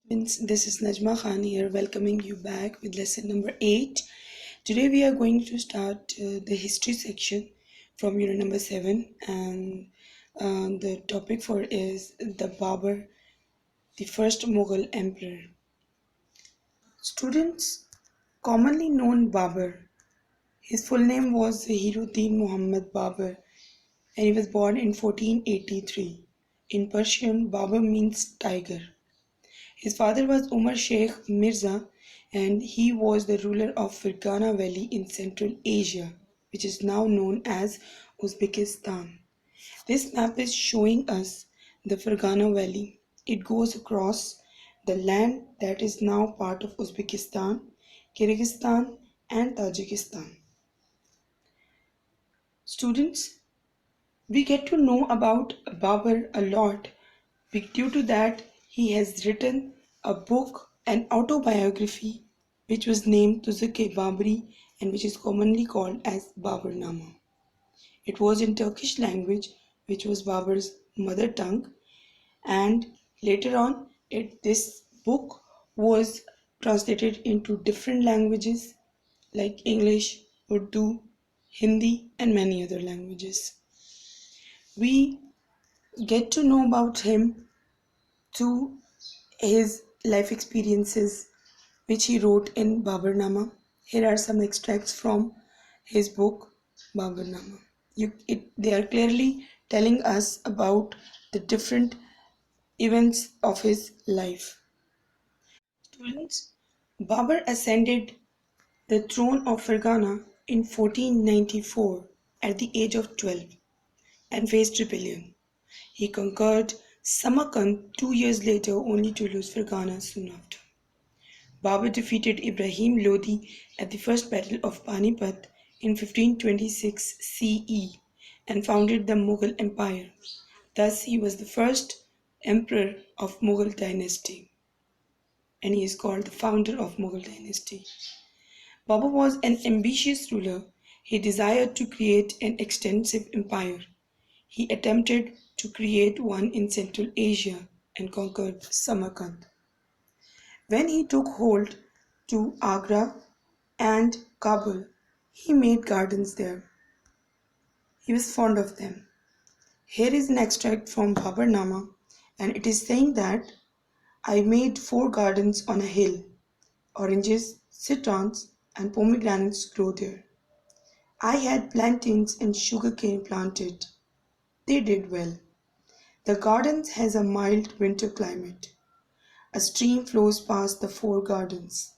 This is Najma Khan here, welcoming you back with lesson number 8. Today we are going to start the history section from unit number 7, and the topic for is the Babur, the first Mughal emperor. Students, commonly known Babur, his full name was Zahiruddin Muhammad Babur, and he was born in 1483. In Persian, Babur means tiger. His father was Umar Sheikh Mirza, and he was the ruler of Fergana Valley in Central Asia, which is now known as Uzbekistan. This map is showing us the Fergana Valley. It goes across the land that is now part of Uzbekistan, Kyrgyzstan, and Tajikistan. Students, we get to know about Babur a lot due to that he has written a book, an autobiography, which was named Tuzuk-e Babri and which is commonly called as Baburnama. It was in Turkish language, which was Babur's mother tongue, and later on this book was translated into different languages like English, Urdu, Hindi, and many other languages. We get to know about him through his life experiences, which he wrote in Baburnama. Here are some extracts from his book Baburnama. They are clearly telling us about the different events of his life. Students, Babur ascended the throne of Fergana in 1494 at the age of 12 and faced rebellion. He conquered Samarkand 2 years later, only to lose Fergana soon after. Babur defeated Ibrahim Lodi at the First Battle of Panipat in 1526 CE and founded the Mughal Empire. Thus, he was the first emperor of Mughal dynasty, and he is called the founder of Mughal dynasty. Babur was an ambitious ruler. He desired to create an extensive empire. He attempted to create one in Central Asia and conquered Samarkand. When he took hold to Agra and Kabul, he made gardens there. He was fond of them. Here is an extract from Baburnama, and it is saying that I made 4 gardens on a hill. Oranges, citrons, and pomegranates grow there. I had plantains and sugarcane planted. They did well. The gardens has a mild winter climate. A stream flows past the 4 gardens.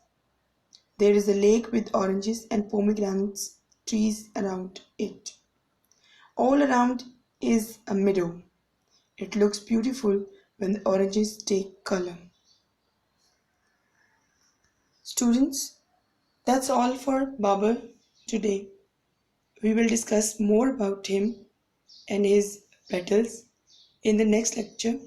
There is a lake with oranges and pomegranates trees around it. All around is a meadow. It looks beautiful when the oranges take color. Students, that's all for Babur today. We will discuss more about him and his battles in the next lecture.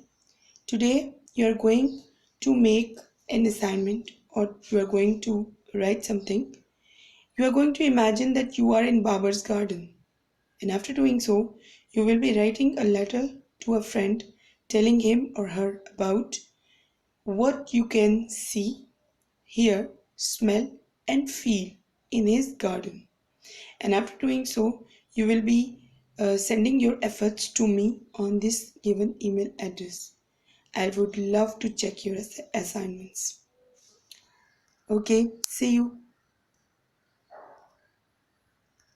Today, you are going to make an assignment, or you are going to write something. You are going to imagine that you are in Babur's garden, and after doing so, you will be writing a letter to a friend telling him or her about what you can see, hear, smell, and feel in his garden. And after doing so, you will be sending your efforts to me on this given email address. I would love to check your assignments. Okay, see you.